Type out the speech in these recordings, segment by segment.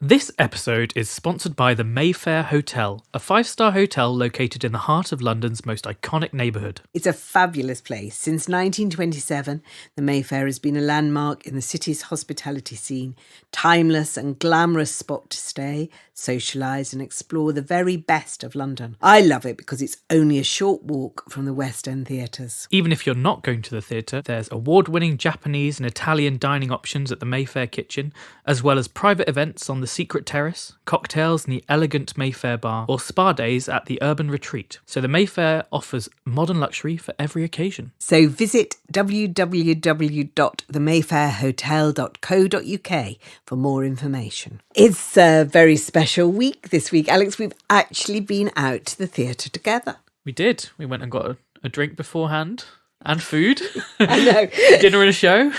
This episode is sponsored by the Mayfair Hotel, a 5-star hotel located in the heart of London's most iconic neighbourhood. It's a fabulous place. Since 1927, the Mayfair has been a landmark in the city's hospitality scene, timeless and glamorous spot to stay, socialise and explore the very best of London. I love it because it's only a short walk from the West End theatres. Even if you're not going to the theatre, there's award-winning Japanese and Italian dining options at the Mayfair kitchen, as well as private events on the Secret Terrace, cocktails in the elegant Mayfair bar, or spa days at the Urban Retreat. So the Mayfair offers modern luxury for every occasion. So visit www.themayfairhotel.co.uk for more information. It's a very special week this week. Alex, we've actually been out to the theatre together. We did. We went and got a drink beforehand. And food. I know. Dinner and a show.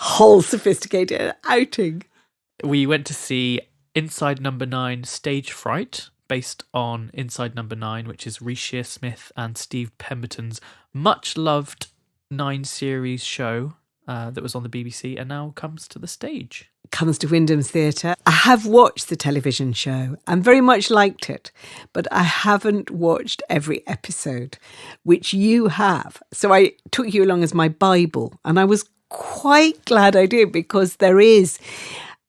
Whole sophisticated outing. We went to see Inside Number 9 Stage Fright, based on Inside Number 9, which is Reece Shearsmith and Steve Pemberton's much-loved 9 series show that was on the BBC and now comes to the stage. Comes to Wyndham's Theatre. I have watched the television show and very much liked it, but I haven't watched every episode, which you have. So I took you along as my Bible, and I was quite glad I did, because there is,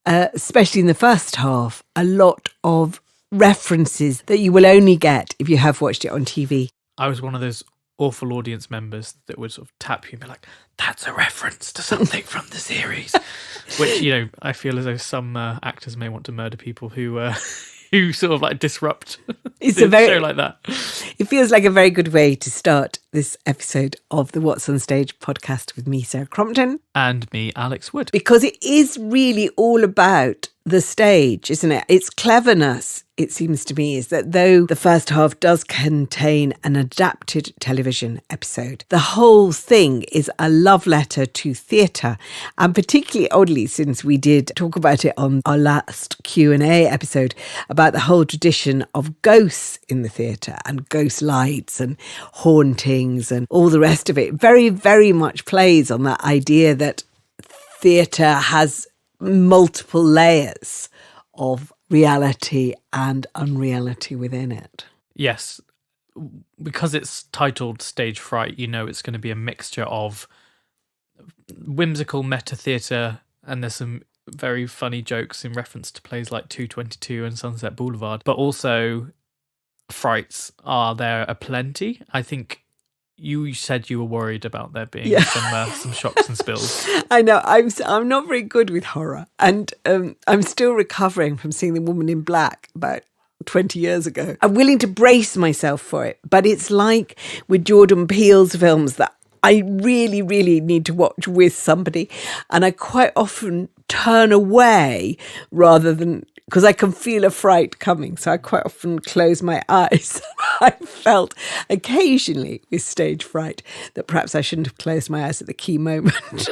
especially in the first half, a lot of references that you will only get if you have watched it on TV. I was one of those awful audience members that would sort of tap you and be like, that's a reference to something from the series. Which, you know, I feel as though some actors may want to murder people who sort of like disrupt It's a show like that. It feels like a very good way to start this episode of the WhatsOnStage podcast with me, Sarah Crompton. And me, Alex Wood. Because it is really all about the stage, isn't it? Its cleverness, it seems to me, is that though the first half does contain an adapted television episode, the whole thing is a love letter to theatre. And particularly oddly, since we did talk about it on our last Q&A episode about the whole tradition of ghosts in the theatre and ghost lights and hauntings and all the rest of it, very, very much plays on that idea that theatre has multiple layers of reality and unreality within it. Yes, because it's titled Stage Fright, you know it's going to be a mixture of whimsical meta theatre, and there's some very funny jokes in reference to plays like 222 and Sunset Boulevard, but also frights are there aplenty. I think you said you were worried about there being some shocks and spills. I know. I'm not very good with horror, and I'm still recovering from seeing The Woman in Black about 20 years ago. I'm willing to brace myself for it, but it's like with Jordan Peele's films that I really, really need to watch with somebody, and I quite often turn away rather than, because I can feel a fright coming, so I quite often close my eyes. I felt occasionally with Stage Fright that perhaps I shouldn't have closed my eyes at the key moment.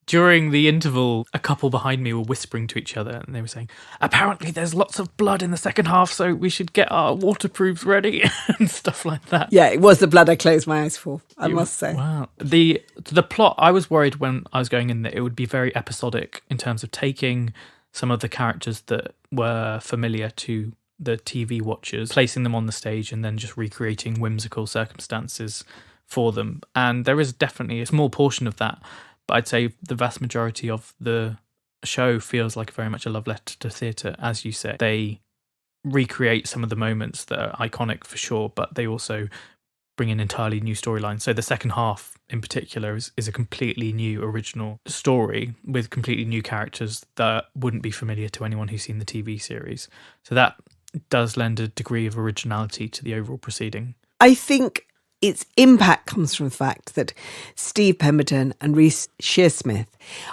During the interval, a couple behind me were whispering to each other, and they were saying, apparently there's lots of blood in the second half, so we should get our waterproofs ready and stuff like that. Yeah, it was the blood I closed my eyes for, I must say. Wow. The plot, I was worried when I was going in that it would be very episodic in terms of taking some of the characters that were familiar to the TV watchers, placing them on the stage and then just recreating whimsical circumstances for them. And there is definitely a small portion of that, but I'd say the vast majority of the show feels like very much a love letter to theatre, as you say. They recreate some of the moments that are iconic for sure, but they also bring in entirely new storylines. So the second half in particular is a completely new original story with completely new characters that wouldn't be familiar to anyone who's seen the TV series. So that does lend a degree of originality to the overall proceeding. I think its impact comes from the fact that Steve Pemberton and Reece Shearsmith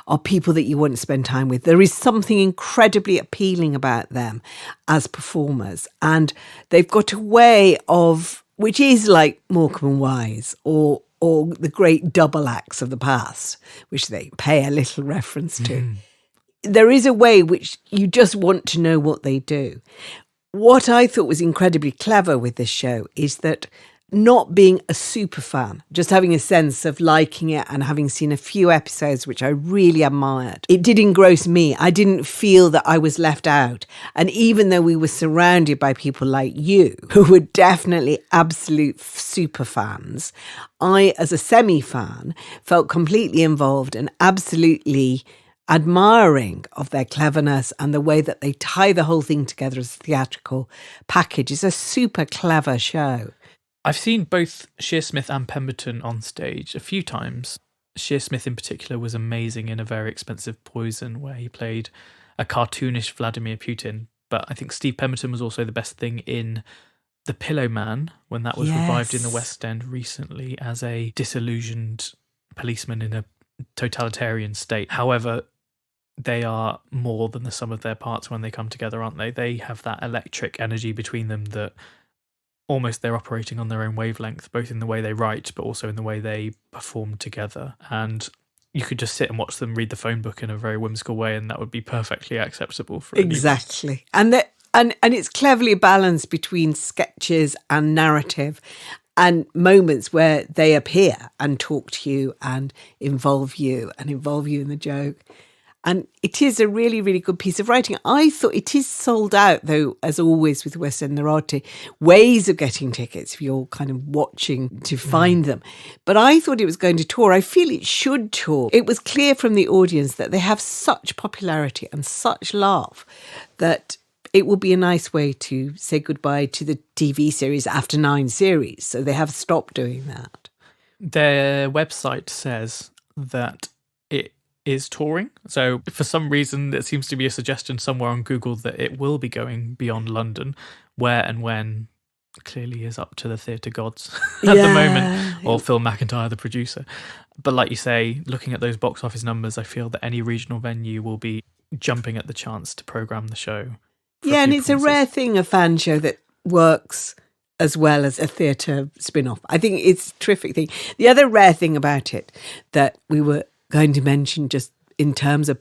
are people that you want to spend time with. There is something incredibly appealing about them as performers, and they've got a way of, which is like Morecambe and Wise or the great double acts of the past, which they pay a little reference to. There is a way which you just want to know what they do. What I thought was incredibly clever with this show is that not being a super fan, just having a sense of liking it and having seen a few episodes which I really admired. It did engross me. I didn't feel that I was left out. And even though we were surrounded by people like you, who were definitely absolute super fans, I, as a semi-fan, felt completely involved and absolutely admiring of their cleverness and the way that they tie the whole thing together as a theatrical package. It's a super clever show. I've seen both Shearsmith and Pemberton on stage a few times. Shearsmith in particular was amazing in A Very Expensive Poison, where he played a cartoonish Vladimir Putin. But I think Steve Pemberton was also the best thing in The Pillow Man, when that was revived in the West End recently as a disillusioned policeman in a totalitarian state. However, they are more than the sum of their parts when they come together, aren't they? They have that electric energy between them that almost they're operating on their own wavelength, both in the way they write, but also in the way they perform together. And you could just sit and watch them read the phone book in a very whimsical way, and that would be perfectly acceptable for exactly. And it's cleverly balanced between sketches and narrative and moments where they appear and talk to you and involve you in the joke. And it is a really, really good piece of writing. I thought it is sold out, though, as always with West End, there are ways of getting tickets if you're kind of watching to find them. But I thought it was going to tour. I feel it should tour. It was clear from the audience that they have such popularity and such love that it will be a nice way to say goodbye to the TV series after 9 series. So they have stopped doing that. Their website says that it is touring. So for some reason, there seems to be a suggestion somewhere on Google that it will be going beyond London. Where and when clearly is up to the theatre gods at the moment, or Phil McIntyre, the producer. But like you say, looking at those box office numbers, I feel that any regional venue will be jumping at the chance to programme the show. Yeah, and it's a rare thing, a fan show that works as well as a theatre spin-off. I think it's a terrific thing. The other rare thing about it that we were going to mention, just in terms of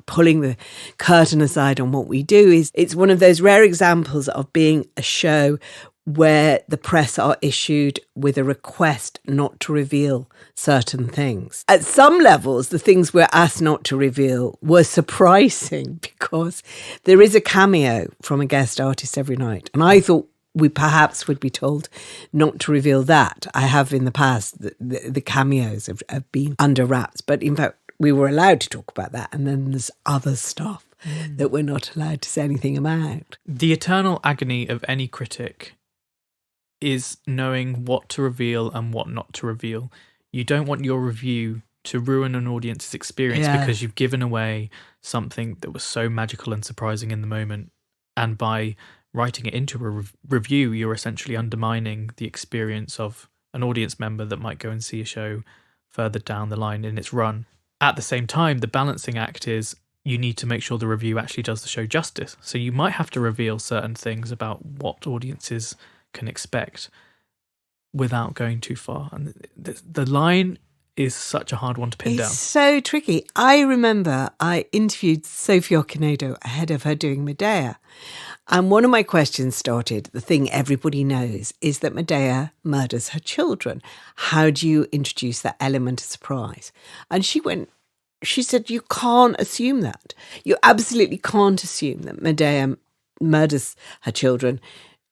pulling the curtain aside on what we do, is it's one of those rare examples of being a show where the press are issued with a request not to reveal certain things. At some levels, the things we're asked not to reveal were surprising, because there is a cameo from a guest artist every night. And I thought we perhaps would be told not to reveal that. I have in the past, the cameos have been under wraps. But in fact, we were allowed to talk about that. And then there's other stuff that we're not allowed to say anything about. The eternal agony of any critic is knowing what to reveal and what not to reveal. You don't want your review to ruin an audience's experience because you've given away something that was so magical and surprising in the moment. And by writing it into a review, you're essentially undermining the experience of an audience member that might go and see a show further down the line in its run. At the same time, the balancing act is you need to make sure the review actually does the show justice. So you might have to reveal certain things about what audiences can expect without going too far. And the line is such a hard one to pin down. It's so tricky. I remember I interviewed Sophie Okonedo ahead of her doing Medea. And one of my questions started, the thing everybody knows is that Medea murders her children. How do you introduce that element of surprise? And she said, you can't assume that. You absolutely can't assume that Medea murders her children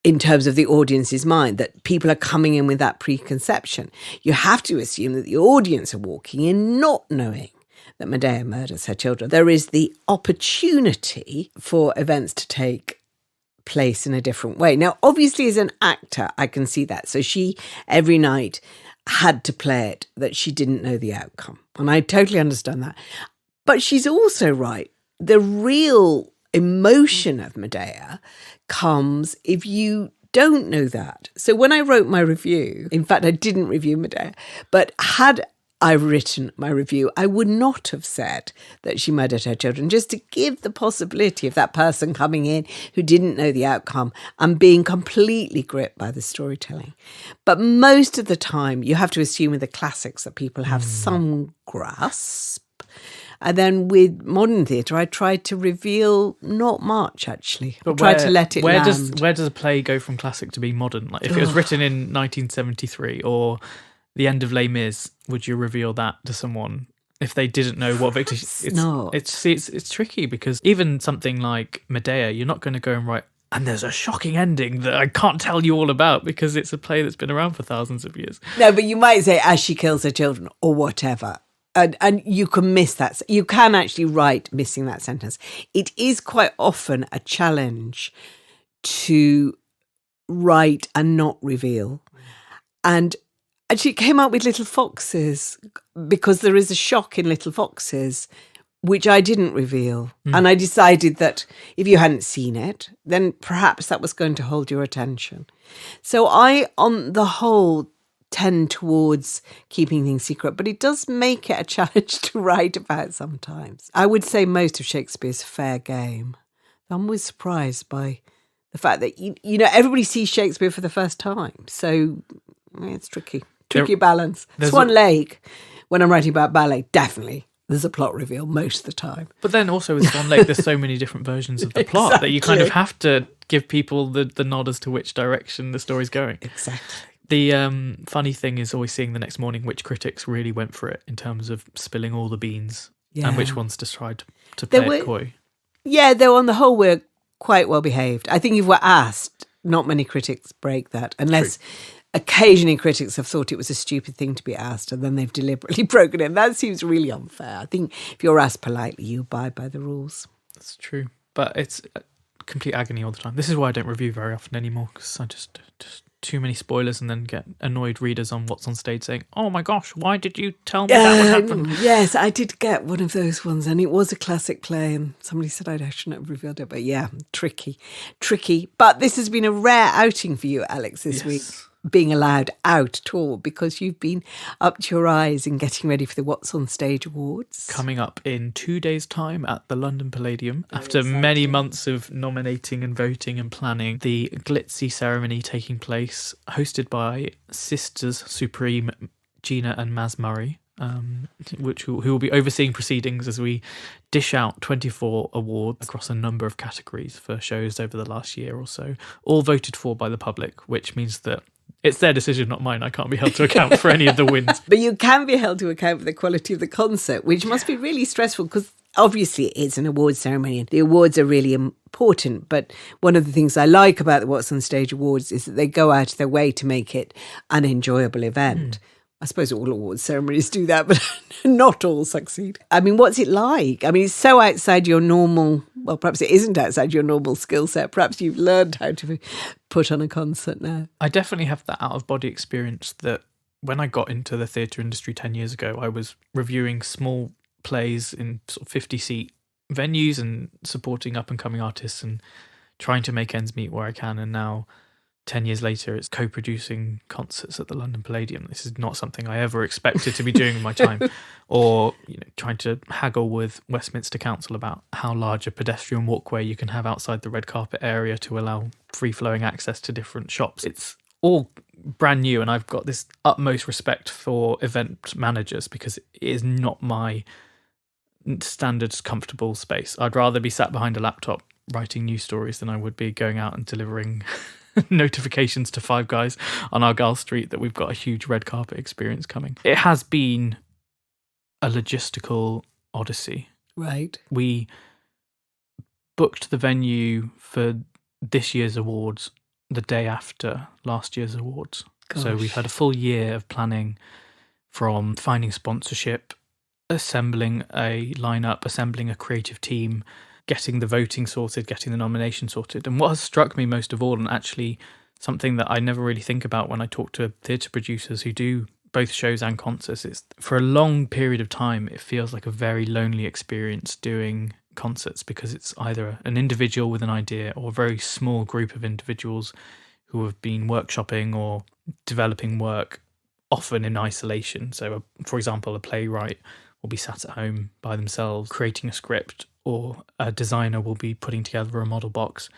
in terms of the audience's mind, that people are coming in with that preconception. You have to assume that the audience are walking in not knowing that Medea murders her children. There is the opportunity for events to take place in a different way. Now, obviously, as an actor, I can see that. So she, every night, had to play it that she didn't know the outcome. And I totally understand that. But she's also right. The real emotion of Medea comes if you don't know that. So when I wrote my review, in fact, I didn't review Medea, but had I written my review, I would not have said that she murdered her children, just to give the possibility of that person coming in who didn't know the outcome and being completely gripped by the storytelling. But most of the time, you have to assume with the classics that people have some grasp. And then with modern theatre, I tried to reveal not much, actually. But I tried to let it land. Where does a play go from classic to being modern? Like if it was written in 1973 or the end of Les Mis, would you reveal that to someone if they didn't know what Victor? It's tricky because even something like Medea, you're not going to go and write, and there's a shocking ending that I can't tell you all about because it's a play that's been around for thousands of years. No, but you might say as she kills her children or whatever. And you can miss that. You can actually write missing that sentence. It is quite often a challenge to write and not reveal. And actually it came up with Little Foxes because there is a shock in Little Foxes, which I didn't reveal. And I decided that if you hadn't seen it, then perhaps that was going to hold your attention. So I, on the whole, tend towards keeping things secret, but it does make it a challenge to write about sometimes. I would say most of Shakespeare's fair game. I'm always surprised by the fact that, you know, everybody sees Shakespeare for the first time. So it's tricky balance. Swan Lake, when I'm writing about ballet, definitely there's a plot reveal most of the time. But then also with Swan Lake, there's so many different versions of the plot that you kind of have to give people the nod as to which direction the story's going. Exactly. The funny thing is always seeing the next morning which critics really went for it in terms of spilling all the beans and which ones decided to play it coy. Yeah, though on the whole we're quite well behaved. I think if we're asked, not many critics break that, unless occasionally critics have thought it was a stupid thing to be asked and then they've deliberately broken it. That seems really unfair. I think if you're asked politely, you abide by the rules. That's true. But it's complete agony all the time. This is why I don't review very often anymore, because I just too many spoilers and then get annoyed readers on WhatsOnStage saying, oh my gosh, why did you tell me that would happen? Yes, I did get one of those ones and it was a classic play and somebody said I shouldn't have revealed it. But yeah, tricky. But this has been a rare outing for you, Alex, this week. Being allowed out at all because you've been up to your eyes in getting ready for the WhatsOnStage Awards. Coming up in 2 days' time at the London Palladium. After many months of nominating and voting and planning, the glitzy ceremony taking place, hosted by Sisters Supreme Gina and Maz Murray, who will be overseeing proceedings as we dish out 24 awards across a number of categories for shows over the last year or so, all voted for by the public, which means that it's their decision, not mine. I can't be held to account for any of the wins. But you can be held to account for the quality of the concert, which must be really stressful because obviously it's an awards ceremony and the awards are really important. But one of the things I like about the WhatsOnStage Awards is that they go out of their way to make it an enjoyable event. I suppose all awards ceremonies do that, but not all succeed. I mean, what's it like? I mean, it's so outside your normal, well, perhaps it isn't outside your normal skill set. Perhaps you've learned how to put on a concert now. I definitely have that out-of-body experience that when I got into the theatre industry 10 years ago, I was reviewing small plays in sort of 50-seat venues and supporting up-and-coming artists and trying to make ends meet where I can. And now 10 years later, it's co-producing concerts at the London Palladium. This is not something I ever expected to be doing in my time. Or, trying to haggle with Westminster Council about how large a pedestrian walkway you can have outside the red carpet area to allow free-flowing access to different shops. It's all brand new, and I've got this utmost respect for event managers because it is not my standard comfortable space. I'd rather be sat behind a laptop writing news stories than I would be going out and delivering notifications to Five Guys on Argyle Street that we've got a huge red carpet experience coming. It has been a logistical odyssey. Right. We booked the venue for this year's awards the day after last year's awards. Gosh. So we've had a full year of planning, from finding sponsorship, assembling a lineup, assembling a creative team, getting the voting sorted, getting the nomination sorted. And what has struck me most of all, and actually something that I never really think about when I talk to theatre producers who do both shows and concerts, is for a long period of time, it feels like a very lonely experience doing concerts because it's either an individual with an idea or a very small group of individuals who have been workshopping or developing work, often in isolation. So, for example, a playwright will be sat at home by themselves creating a script, or a designer will be putting together a model box.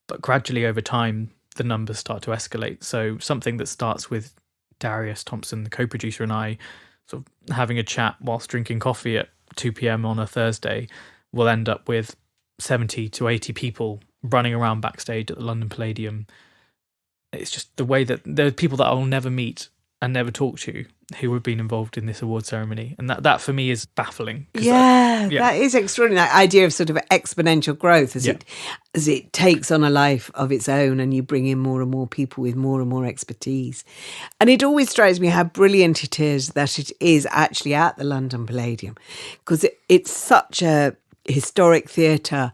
But gradually over time, the numbers start to escalate. So something that starts with Darius Thompson, the co-producer, and I sort of having a chat whilst drinking coffee at 2 p.m. on a Thursday, we'll end up with 70 to 80 people running around backstage at the London Palladium. It's just the way that there are people that I'll never meet and never talk to who have been involved in this award ceremony. And that for me is baffling. That is extraordinary. That idea of sort of exponential growth as it takes on a life of its own and you bring in more and more people with more and more expertise. And it always strikes me how brilliant it is that it is actually at the London Palladium, because it's such a historic theatre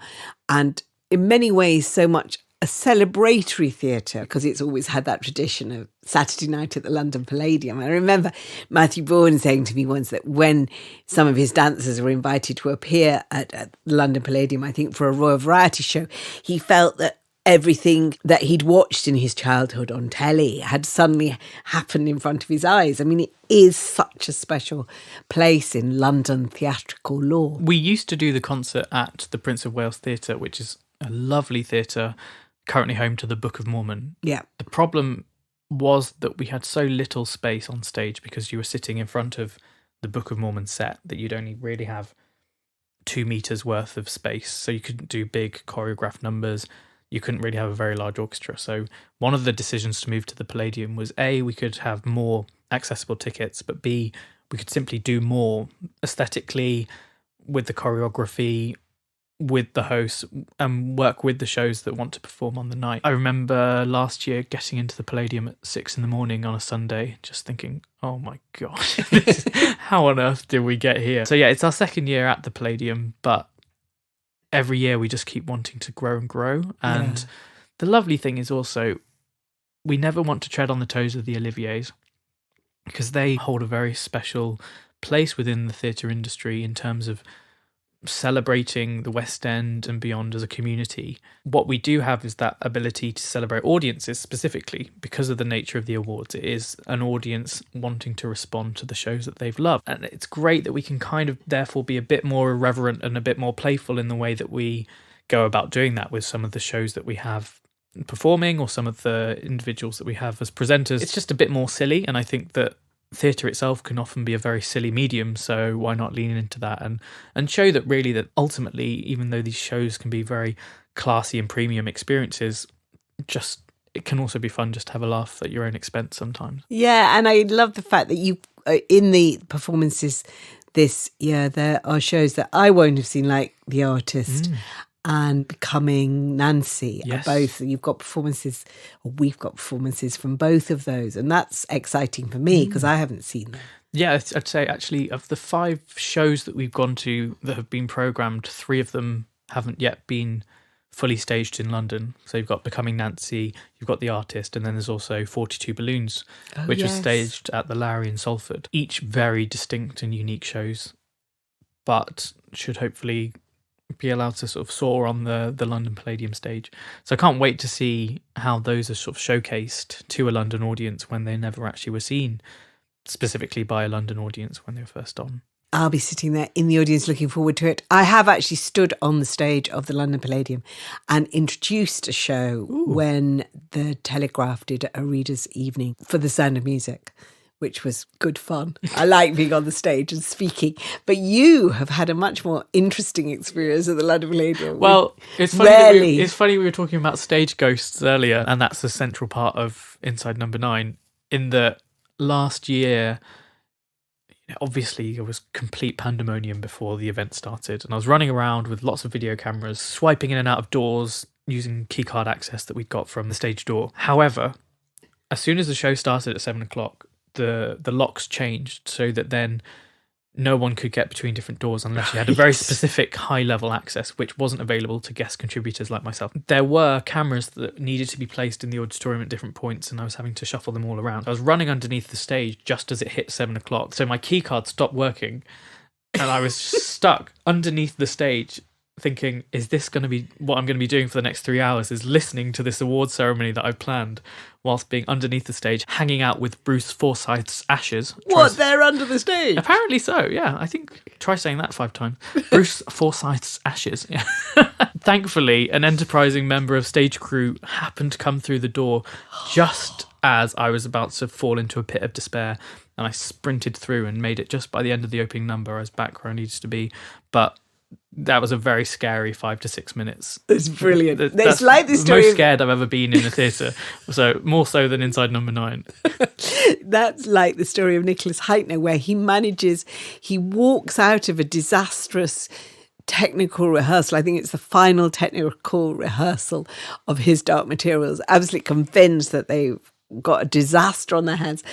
and in many ways so much a celebratory theatre, because it's always had that tradition of Saturday night at the London Palladium. I remember Matthew Bourne saying to me once that when some of his dancers were invited to appear at the London Palladium, I think for a Royal Variety show, he felt that everything that he'd watched in his childhood on telly had suddenly happened in front of his eyes. I mean, it is such a special place in London theatrical lore. We used to do the concert at the Prince of Wales Theatre, which is a lovely theatre, currently home to the Book of Mormon. Yeah. The problem was that we had so little space on stage because you were sitting in front of the Book of Mormon set that you'd only really have 2 meters worth of space. So you couldn't do big choreographed numbers. You couldn't really have a very large orchestra. So one of the decisions to move to the Palladium was A, we could have more accessible tickets, but B, we could simply do more aesthetically with the choreography, with the hosts, and work with the shows that want to perform on the night. I remember last year getting into the Palladium at 6 a.m. on a Sunday, just thinking, oh my God, how on earth did we get here? So yeah, it's our second year at the Palladium, but every year we just keep wanting to grow and grow. And the lovely thing is also, we never want to tread on the toes of the Oliviers, because they hold a very special place within the theatre industry in terms of celebrating the West End and beyond as a community. What we do have is that ability to celebrate audiences specifically because of the nature of the awards. It is an audience wanting to respond to the shows that they've loved. And it's great that we can kind of therefore be a bit more irreverent and a bit more playful in the way that we go about doing that with some of the shows that we have performing or some of the individuals that we have as presenters. It's just a bit more silly, and I think that theatre itself can often be a very silly medium, so why not lean into that and show that really that ultimately, even though these shows can be very classy and premium experiences, just it can also be fun just to have a laugh at your own expense sometimes. Yeah, and I love the fact that you in the performances this year there are shows that I won't have seen, like The Artist and Becoming Nancy. Yes. Both you've got performances, or we've got performances from both of those, and that's exciting for me because I haven't seen them. Yeah, I'd say actually of the 5 shows that we've gone to that have been programmed, 3 of them haven't yet been fully staged in London. So you've got Becoming Nancy, you've got The Artist, and then there's also 42 Balloons, which was staged at the Lowry in Salford. Each very distinct and unique shows, but should hopefully be allowed to sort of soar on the London Palladium stage. So I can't wait to see how those are sort of showcased to a London audience when they never actually were seen, specifically by a London audience when they were first on. I'll be sitting there in the audience looking forward to it. I have actually stood on the stage of the London Palladium and introduced a show when the Telegraph did a readers' evening for The Sound of Music, which was good fun. I like being on the stage and speaking. But you have had a much more interesting experience at the London Palladium. Well, it's funny we were talking about stage ghosts earlier, and that's a central part of Inside Number 9, in that last year, obviously there was complete pandemonium before the event started, and I was running around with lots of video cameras, swiping in and out of doors using keycard access that we'd got from the stage door. However, as soon as the show started at 7 o'clock, the locks changed so that then no one could get between different doors unless you had a very specific high-level access, which wasn't available to guest contributors like myself. There were cameras that needed to be placed in the auditorium at different points, and I was having to shuffle them all around. I was running underneath the stage just as it hit 7 o'clock, so my keycard stopped working, and I was stuck underneath the stage thinking, is this going to be what I'm going to be doing for the next 3 hours, is listening to this award ceremony that I've planned whilst being underneath the stage, hanging out with Bruce Forsyth's ashes. What, they're under the stage? Apparently so, yeah. I think, try saying that 5 times. Bruce Forsyth's ashes. Yeah. Thankfully, an enterprising member of stage crew happened to come through the door just as I was about to fall into a pit of despair and I sprinted through and made it just by the end of the opening number as back where I needed to be. But that was a very scary 5 to 6 minutes. It's brilliant. That's it's like the the story most of, scared I've ever been in a theatre. So more so than inside number 9. that's like the story of Nicholas Heitner, where he walks out of a disastrous technical rehearsal. I think it's the final technical rehearsal of his Dark Materials, absolutely convinced that they've got a disaster on their hands,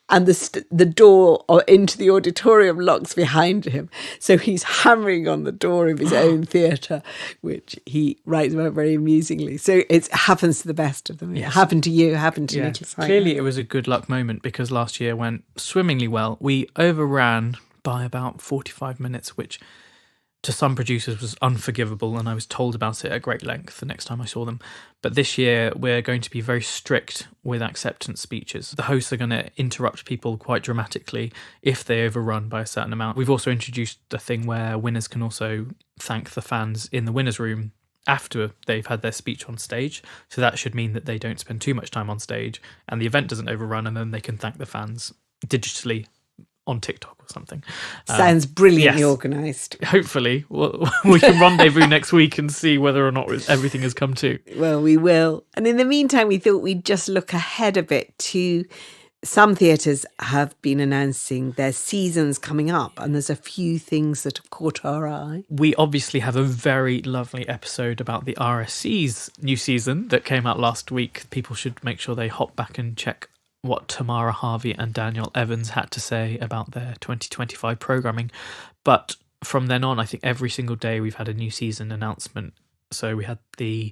and the door into the auditorium locks behind him, so he's hammering on the door of his own theatre, which he writes about very amusingly. So it happens to the best of them. It happened to you, happened to Nicholas Heitner. Clearly it was a good luck moment, because last year went swimmingly well. We overran by about 45 minutes, which to some producers was unforgivable, and I was told about it at great length the next time I saw them. But this year we're going to be very strict with acceptance speeches. The hosts are going to interrupt people quite dramatically if they overrun by a certain amount. We've also introduced a thing where winners can also thank the fans in the winners' room after they've had their speech on stage. So that should mean that they don't spend too much time on stage and the event doesn't overrun, and then they can thank the fans digitally on TikTok or something. Sounds brilliantly organised. Hopefully we can rendezvous next week and see whether or not everything has come to. Well, we will. And in the meantime, we thought we'd just look ahead a bit to some theatres have been announcing their seasons coming up, and there's a few things that have caught our eye. We obviously have a very lovely episode about the RSC's new season that came out last week. People should make sure they hop back and check what Tamara Harvey and Daniel Evans had to say about their 2025 programming. But from then on, I think every single day we've had a new season announcement. So we had the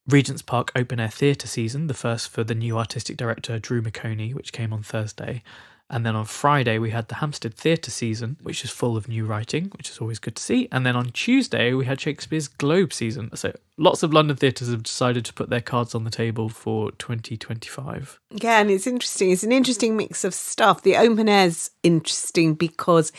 Regents Park Open Air Theatre season, the first for the new artistic director Drew McConey, which came on Thursday. And then on Friday, we had the Hampstead Theatre season, which is full of new writing, which is always good to see. And then on Tuesday, we had Shakespeare's Globe season. So lots of London theatres have decided to put their cards on the table for 2025. Yeah, and it's interesting. It's an interesting mix of stuff. The open air's interesting because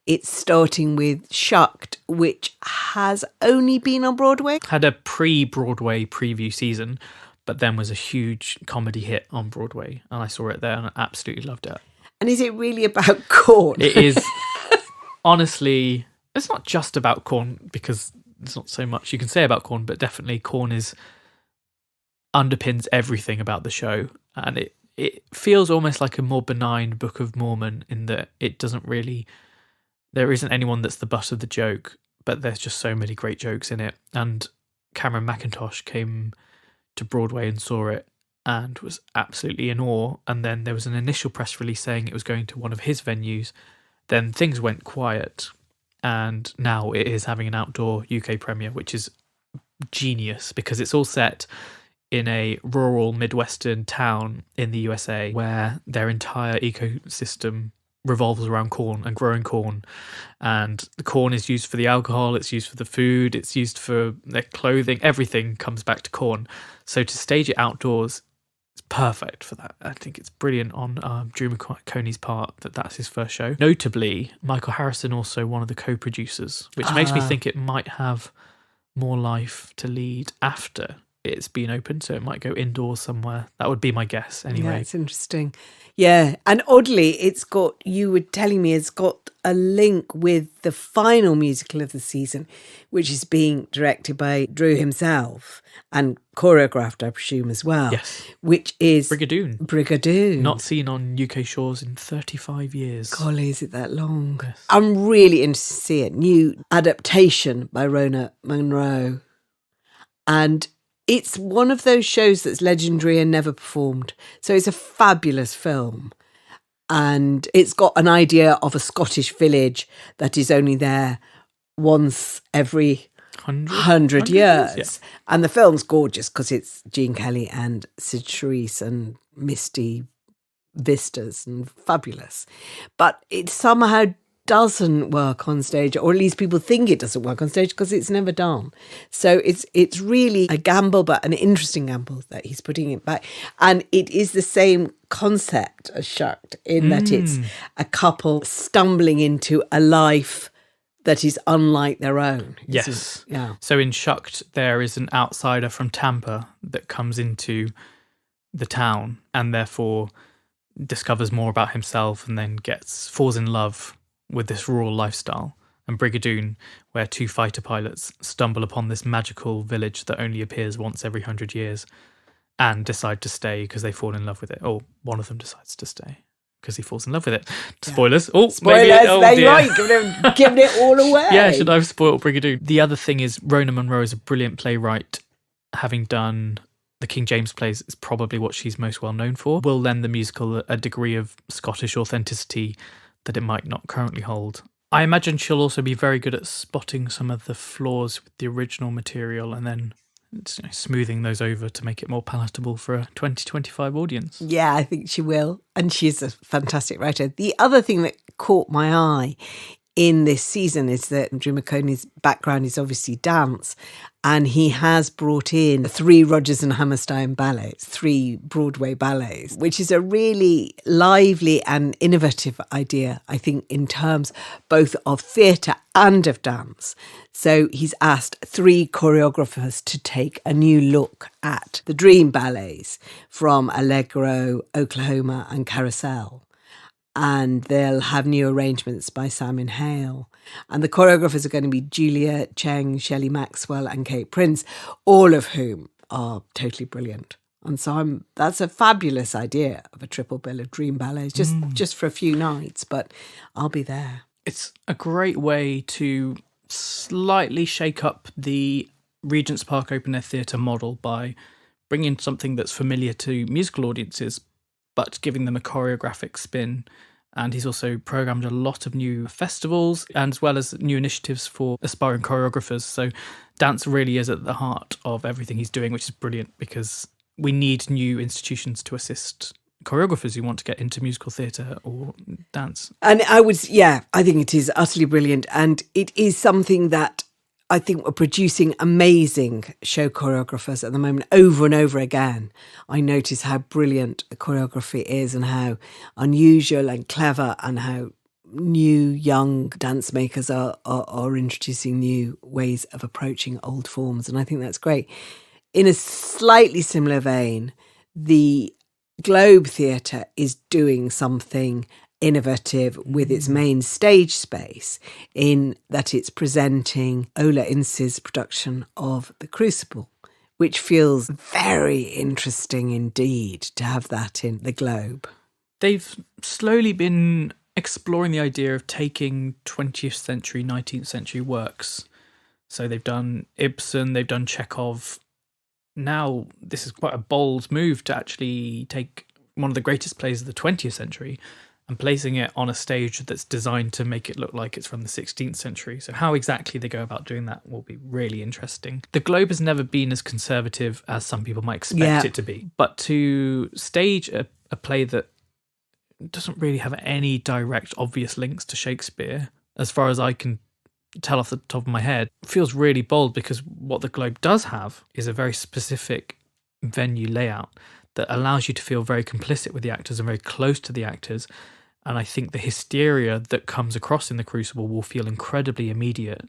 it's starting with Shucked, which has only been on Broadway. Had a pre-Broadway preview season, but then was a huge comedy hit on Broadway. And I saw it there and I absolutely loved it. And is it really about corn? It is. Honestly, it's not just about corn, because there's not so much you can say about corn, but definitely corn underpins everything about the show. And it feels almost like a more benign Book of Mormon in that it doesn't really... There isn't anyone that's the butt of the joke, but there's just so many great jokes in it. And Cameron McIntosh came to Broadway and saw it and was absolutely in awe. And then there was an initial press release saying it was going to one of his venues. Then things went quiet, and now it is having an outdoor UK premiere, which is genius because it's all set in a rural Midwestern town in the USA where their entire ecosystem revolves around corn and growing corn, and the corn is used for the alcohol, it's used for the food, it's used for their clothing, everything comes back to corn. So to stage it outdoors, it's perfect for that. I think it's brilliant on Drew McConey's part that's his first show. Notably, Michael Harrison also one of the co-producers, which makes me think it might have more life to lead after it's been opened, so it might go indoors somewhere. That would be my guess anyway. Yeah, it's interesting. Yeah, and oddly, you were telling me it's got a link with the final musical of the season, which is being directed by Drew himself and choreographed, I presume, as well. Yes. Which is Brigadoon. Not seen on UK shores in 35 years. Golly, is it that long? Yes. I'm really interested to see it. New adaptation by Rona Munro. And it's one of those shows that's legendary and never performed. So it's a fabulous film. And it's got an idea of a Scottish village that is only there once every 100 years. Yeah. And the film's gorgeous because it's Gene Kelly and Sid Charisse and misty vistas and fabulous. But it somehow doesn't work on stage, or at least people think it doesn't work on stage because it's never done. So it's really a gamble, but an interesting gamble that he's putting it back. And it is the same concept as Shucked in that it's a couple stumbling into a life that is unlike their own. Yes. Yeah. So in Shucked, there is an outsider from Tampa that comes into the town, and therefore discovers more about himself and then falls in love with this rural lifestyle. And Brigadoon, where two fighter pilots stumble upon this magical village that only appears once every 100 years and decide to stay because they fall in love with it. Or one of them decides to stay because he falls in love with it. Spoilers. Oh, spoilers. Maybe, oh, there dear. you are, giving it all away. Yeah, should I have spoiled Brigadoon? The other thing is Rona Munro is a brilliant playwright. Having done the King James plays, is probably what she's most well known for. Will lend the musical a degree of Scottish authenticity that it might not currently hold. I imagine she'll also be very good at spotting some of the flaws with the original material and then smoothing those over to make it more palatable for a 2025 audience. Yeah, I think she will. And she's a fantastic writer. The other thing that caught my eye in this season is that Drew McConey's background is obviously dance, and he has brought in 3 Rodgers and Hammerstein ballets, 3 Broadway ballets, which is a really lively and innovative idea, I think, in terms both of theatre and of dance. So he's asked 3 choreographers to take a new look at the Dream ballets from Allegro, Oklahoma and Carousel. And they'll have new arrangements by Simon Hale. And the choreographers are going to be Julia Cheng, Shelley Maxwell and Kate Prince, all of whom are totally brilliant. And so that's a fabulous idea of a triple bill of Dream ballets, just for a few nights, but I'll be there. It's a great way to slightly shake up the Regents Park Open Air Theatre model by bringing something that's familiar to musical audiences, but giving them a choreographic spin. And he's also programmed a lot of new festivals and as well as new initiatives for aspiring choreographers. So dance really is at the heart of everything he's doing, which is brilliant because we need new institutions to assist choreographers who want to get into musical theatre or dance. And I think it is utterly brilliant. And it is something that I think we're producing amazing show choreographers at the moment over and over again. I notice how brilliant the choreography is and how unusual and clever and how new young dance makers are introducing new ways of approaching old forms. And I think that's great. In a slightly similar vein, the Globe Theatre is doing something innovative with its main stage space in that it's presenting Ola Ince's production of The Crucible, which feels very interesting indeed to have that in the Globe. They've slowly been exploring the idea of taking 20th century, 19th century works. So they've done Ibsen, they've done Chekhov. Now this is quite a bold move to actually take one of the greatest plays of the 20th century and placing it on a stage that's designed to make it look like it's from the 16th century. So how exactly they go about doing that will be really interesting. The Globe has never been as conservative as some people might expect it to be. But to stage a play that doesn't really have any direct, obvious links to Shakespeare, as far as I can tell off the top of my head, feels really bold because what the Globe does have is a very specific venue layout that allows you to feel very complicit with the actors and very close to the actors. And I think the hysteria that comes across in The Crucible will feel incredibly immediate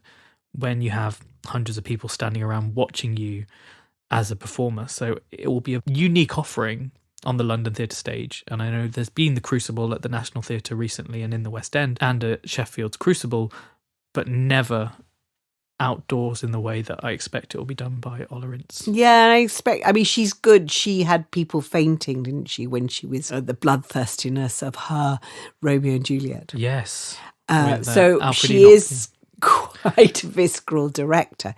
when you have hundreds of people standing around watching you as a performer. So it will be a unique offering on the London theatre stage. And I know there's been The Crucible at the National Theatre recently and in the West End and at Sheffield's Crucible, but never outdoors in the way that I expect it will be done by Ola Ince. Yeah, she's good. She had people fainting, didn't she, when she was the bloodthirstiness of her Romeo and Juliet. Yes. So she is quite a visceral director.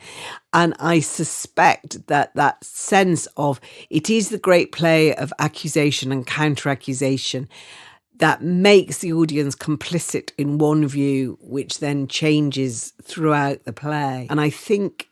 And I suspect that sense of it is the great play of accusation and counter-accusation that makes the audience complicit in one view, which then changes throughout the play. And I think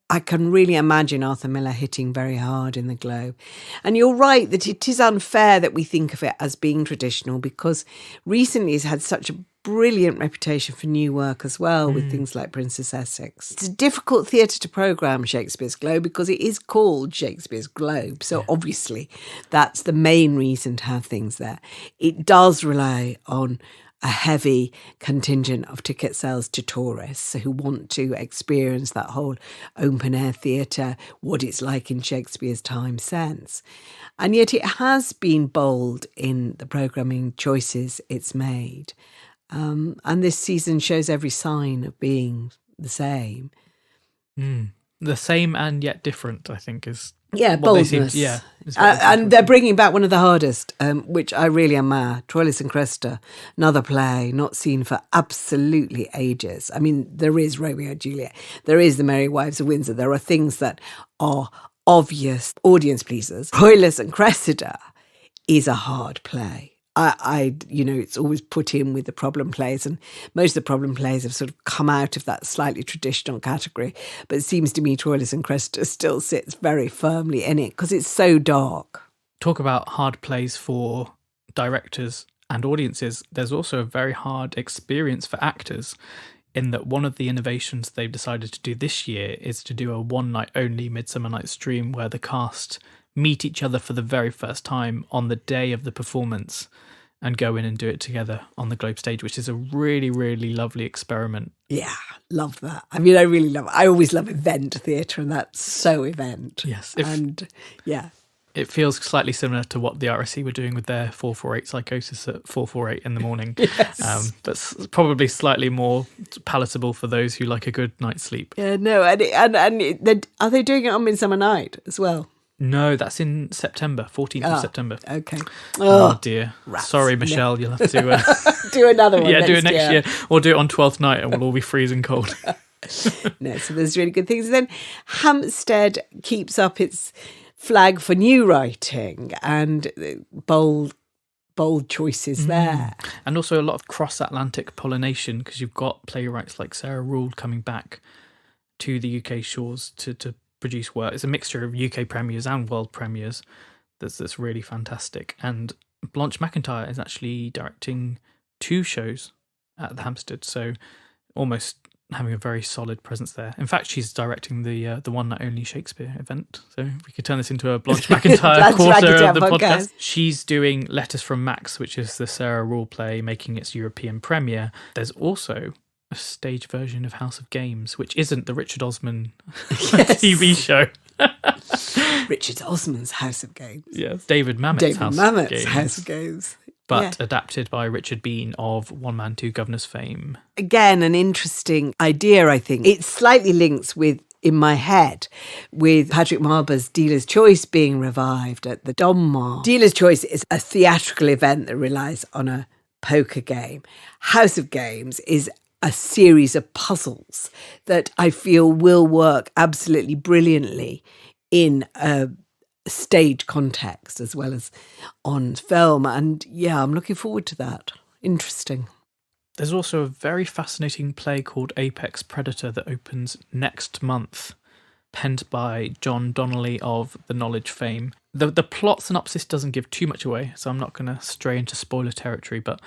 I can really imagine Arthur Miller hitting very hard in the Globe. And you're right that it is unfair that we think of it as being traditional because recently it's had such a brilliant reputation for new work as well with things like Princess Essex. It's a difficult theatre to programme Shakespeare's Globe because it is called Shakespeare's Globe. So obviously that's the main reason to have things there. It does rely on a heavy contingent of ticket sales to tourists who want to experience that whole open-air theatre, what it's like in Shakespeare's time sense. And yet it has been bold in the programming choices it's made. And this season shows every sign of being the same. The same and yet different, I think, is boldness. And they're bringing back one of the hardest, which I really admire, Troilus and Cressida, another play not seen for absolutely ages. I mean, there is Romeo and Juliet, there is The Merry Wives of Windsor, there are things that are obvious audience pleasers. Troilus and Cressida is a hard play. It's always put in with the problem plays, and most of the problem plays have sort of come out of that slightly traditional category. But it seems to me Troilus and Cressida still sits very firmly in it because it's so dark. Talk about hard plays for directors and audiences. There's also a very hard experience for actors, in that one of the innovations they've decided to do this year is to do a one-night-only Midsummer Night's Dream where the cast meet each other for the very first time on the day of the performance and go in and do it together on the Globe stage, which is a really, really lovely experiment. Yeah, love that. I mean, I really love it. I always love event theatre, and that's so event. Yes. It feels slightly similar to what the RSC were doing with their 448 Psychosis at 448 in the morning. Yes. But probably slightly more palatable for those who like a good night's sleep. Yeah, no, are they doing it on Midsummer Night as well? No, that's in September, 14th of September. Okay. Oh dear. Rats. Sorry, Michelle, no. You'll have to... do another one do it next year. Or do it on 12th night and we'll all be freezing cold. No, so there's really good things. And then Hampstead keeps up its flag for new writing and bold choices there. And also a lot of cross-Atlantic pollination, because you've got playwrights like Sarah Crompton coming back to the UK shores to produce work. It's a mixture of UK premieres and world premieres that's really fantastic. And Blanche McIntyre is actually directing 2 shows at the Hampstead, so almost having a very solid presence there. In fact, she's directing the one night only Shakespeare event. So we could turn this into a Blanche McIntyre quarter of the podcast. She's doing Letters from Max, which is the Sarah Crompton play making its European premiere. There's also a stage version of House of Games, which isn't the Richard Osman TV show. Richard Osman's House of Games. Yes. David Mamet's House of Games. But adapted by Richard Bean of One Man, Two Governors fame. Again, an interesting idea, I think. It slightly links with, in my head, with Patrick Marber's Dealer's Choice being revived at the Donmar. Dealer's Choice is a theatrical event that relies on a poker game. House of Games is a series of puzzles that I feel will work absolutely brilliantly in a stage context as well as on film. And yeah, I'm looking forward to that. Interesting. There's also a very fascinating play called Apex Predator that opens next month, penned by John Donnelly of The Knowledge fame. The plot synopsis doesn't give too much away, so I'm not going to stray into spoiler territory, but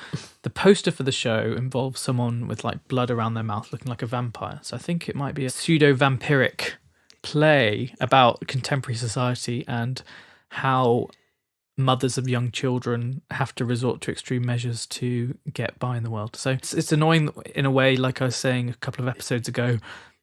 the poster for the show involves someone with like blood around their mouth looking like a vampire. So I think it might be a pseudo-vampiric play about contemporary society and how mothers of young children have to resort to extreme measures to get by in the world. So it's annoying in a way, like I was saying a couple of episodes ago,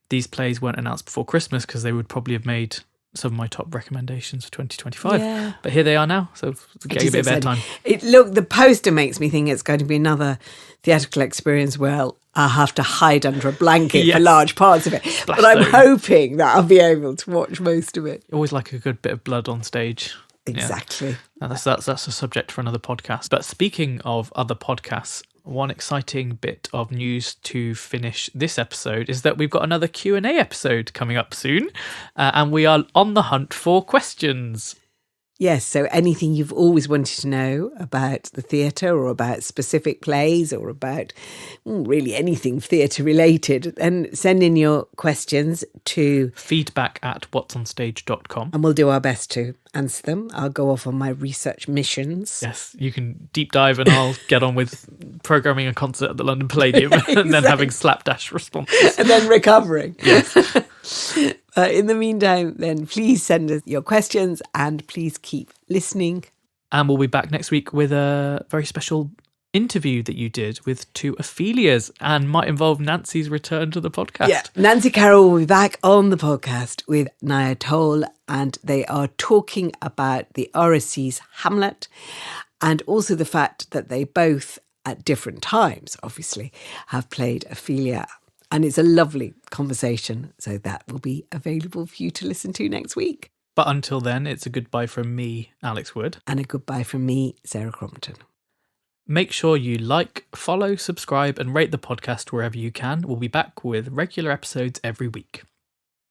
these plays weren't announced before Christmas because they would probably have made some of my top recommendations for 2025. Yeah. But here they are now, so getting a bit of airtime. Look, the poster makes me think it's going to be another theatrical experience where I'll have to hide under a blanket for large parts of it. But I'm hoping that I'll be able to watch most of it. Always like a good bit of blood on stage. Exactly. Yeah. That's a subject for another podcast. But speaking of other podcasts, one exciting bit of news to finish this episode is that we've got another Q&A episode coming up soon, and we are on the hunt for questions. Yes, so anything you've always wanted to know about the theatre or about specific plays or about really anything theatre related, then send in your questions to feedback@whatsonstage.com. and we'll do our best to answer them. I'll go off on my research missions. Yes, you can deep dive and I'll get on with programming a concert at the London Palladium and then having slapdash responses. And then recovering. Yes. In the meantime, then please send us your questions and please keep listening. And we'll be back next week with a very special interview that you did with two Ophelias and might involve Nancy's return to the podcast. Yeah, Nancy Carroll will be back on the podcast with Naya Toll, and they are talking about the RSC's Hamlet and also the fact that they both, at different times, obviously, have played Ophelia. And it's a lovely conversation, so that will be available for you to listen to next week. But until then, it's a goodbye from me, Alex Wood. And a goodbye from me, Sarah Crompton. Make sure you like, follow, subscribe, and rate the podcast wherever you can. We'll be back with regular episodes every week.